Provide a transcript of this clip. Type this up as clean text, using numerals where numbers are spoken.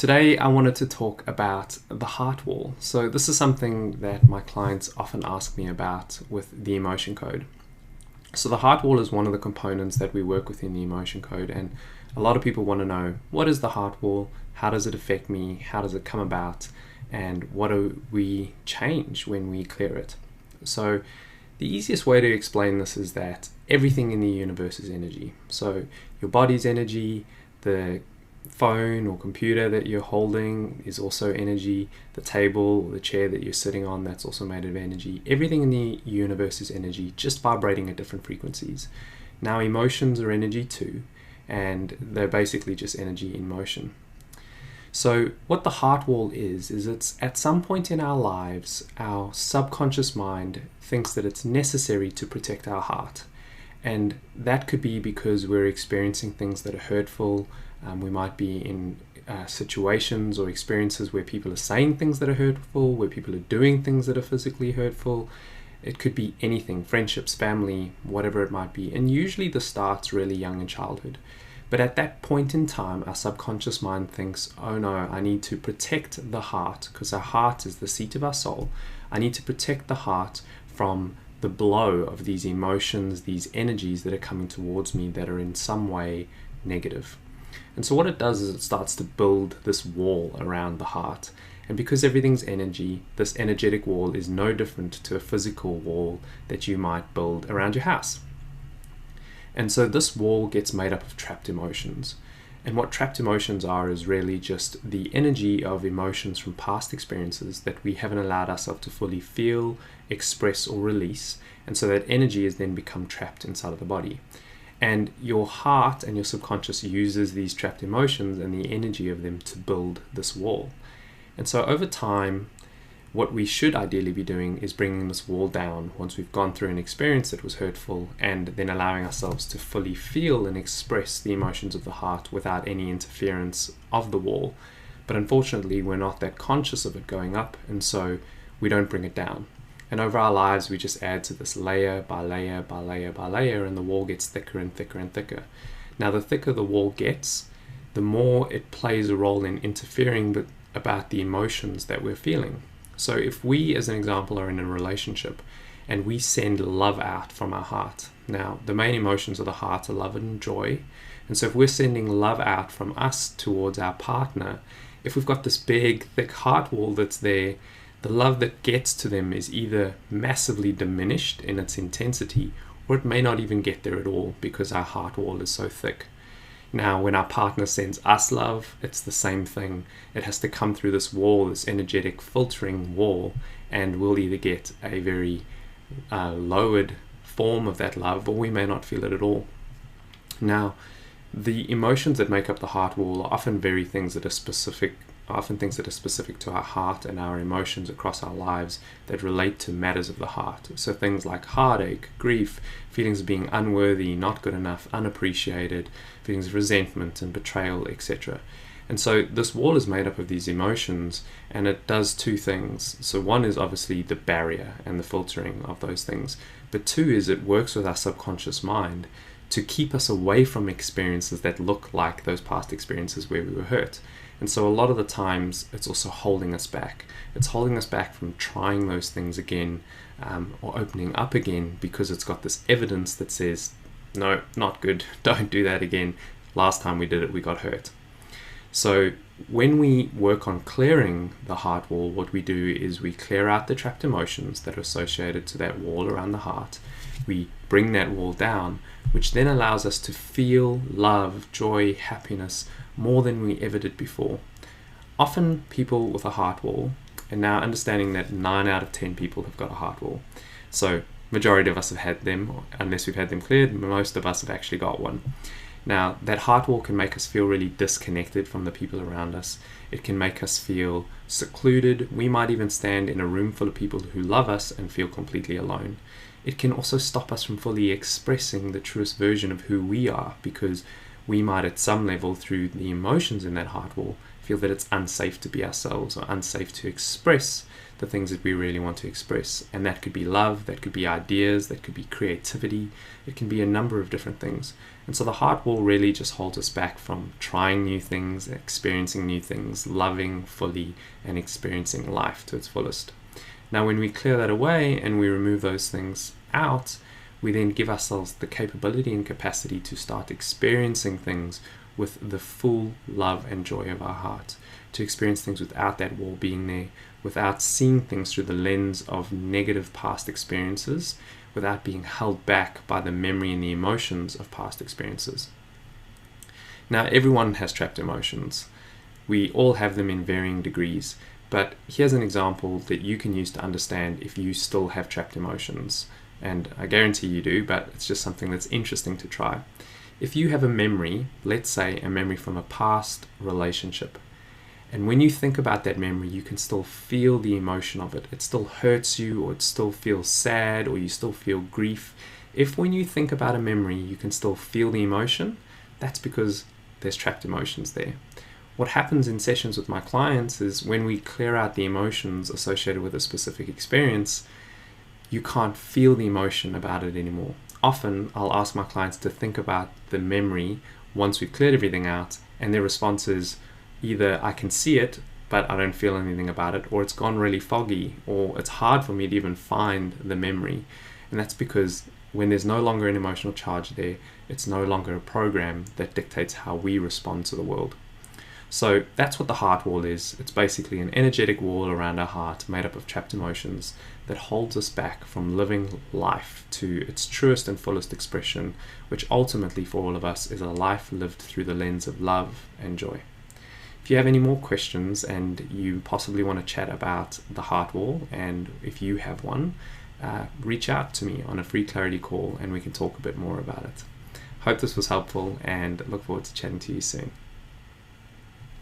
Today I wanted to talk about the heart wall. So this is something that my clients often ask me about with the emotion code. So the heart wall is one of the components that we work with in the emotion code, and a lot of people want to know, what is the heart wall? How does it affect me? How does it come about? And what do we change when we clear it? So the easiest way to explain this is that everything in the universe is energy. So your body's energy, the phone or computer that you're holding is also energy, the table or the chair that you're sitting on, that's also made of energy. Everything in the universe is energy, just vibrating at different frequencies. Now emotions are energy too, and they're basically just energy in motion. So what the heart wall is it's at some point in our lives, our subconscious mind thinks that it's necessary to protect our heart. And that could be because we're experiencing things that are hurtful. We might be in situations or experiences where people are saying things that are hurtful, where people are doing things that are physically hurtful. It could be anything, friendships, family, whatever it might be. And usually this starts really young in childhood. But at that point in time, our subconscious mind thinks, oh no, I need to protect the heart, because our heart is the seat of our soul. I need to protect the heart from the blow of these emotions, these energies that are coming towards me that are in some way negative. And so what it does is it starts to build this wall around the heart. And because everything's energy, this energetic wall is no different to a physical wall that you might build around your house. And so this wall gets made up of trapped emotions. And what trapped emotions are is really just the energy of emotions from past experiences that we haven't allowed ourselves to fully feel, express, or release. And so that energy has then become trapped inside of the body. And your heart and your subconscious uses these trapped emotions and the energy of them to build this wall. And so over time, what we should ideally be doing is bringing this wall down once we've gone through an experience that was hurtful, and then allowing ourselves to fully feel and express the emotions of the heart without any interference of the wall. But unfortunately, we're not that conscious of it going up, and so we don't bring it down. And over our lives, we just add to this layer by layer by layer by layer, and the wall gets thicker and thicker and thicker. Now, the thicker the wall gets, the more it plays a role in interfering about the emotions that we're feeling. So if we, as an example, are in a relationship and we send love out from our heart, now the main emotions of the heart are love and joy. And so if we're sending love out from us towards our partner, if we've got this big, thick heart wall that's there, the love that gets to them is either massively diminished in its intensity, or it may not even get there at all because our heart wall is so thick. Now, when our partner sends us love, it's the same thing. It has to come through this wall, this energetic filtering wall, and we'll either get a very lowered form of that love, or we may not feel it at all. Now, the emotions that make up the heart wall are often things that are specific to our heart and our emotions across our lives that relate to matters of the heart. So things like heartache, grief, feelings of being unworthy, not good enough, unappreciated, feelings of resentment and betrayal, etc. And so this wall is made up of these emotions, and it does two things. So one is obviously the barrier and the filtering of those things, but two is it works with our subconscious mind to keep us away from experiences that look like those past experiences where we were hurt. And so a lot of the times it's also holding us back. It's holding us back from trying those things again, or opening up again, because it's got this evidence that says, no, not good, don't do that again. Last time we did it, we got hurt. So when we work on clearing the heart wall, what we do is we clear out the trapped emotions that are associated to that wall around the heart. We bring that wall down, which then allows us to feel love, joy, happiness more than we ever did before. Often people with a heart wall, and now understanding that 9 out of 10 people have got a heart wall. So majority of us have had them, unless we've had them cleared, most of us have actually got one. Now, that heart wall can make us feel really disconnected from the people around us. It can make us feel secluded. We might even stand in a room full of people who love us and feel completely alone. It can also stop us from fully expressing the truest version of who we are, because we might at some level, through the emotions in that heart wall, feel that it's unsafe to be ourselves or unsafe to express the things that we really want to express. And that could be love, that could be ideas, that could be creativity, it can be a number of different things. And so the heart wall really just holds us back from trying new things, experiencing new things, loving fully, and experiencing life to its fullest. Now, when we clear that away and we remove those things out, we then give ourselves the capability and capacity to start experiencing things with the full love and joy of our heart, to experience things without that wall being there, without seeing things through the lens of negative past experiences, without being held back by the memory and the emotions of past experiences. Now, everyone has trapped emotions. We all have them in varying degrees, but here's an example that you can use to understand if you still have trapped emotions. And I guarantee you do, but it's just something that's interesting to try. If you have a memory, let's say a memory from a past relationship, and when you think about that memory, you can still feel the emotion of it. It still hurts you, or it still feels sad, or you still feel grief. If when you think about a memory, you can still feel the emotion, that's because there's trapped emotions there. What happens in sessions with my clients is when we clear out the emotions associated with a specific experience, you can't feel the emotion about it anymore. Often I'll ask my clients to think about the memory once we've cleared everything out, and their response is either I can see it, but I don't feel anything about it, or it's gone really foggy, or it's hard for me to even find the memory. And that's because when there's no longer an emotional charge there, it's no longer a program that dictates how we respond to the world. So that's what the heart wall is. It's basically an energetic wall around our heart made up of trapped emotions that holds us back from living life to its truest and fullest expression, which ultimately for all of us is a life lived through the lens of love and joy. If you have any more questions and you possibly want to chat about the heart wall, and if you have one, reach out to me on a free clarity call and we can talk a bit more about it. Hope this was helpful and look forward to chatting to you soon.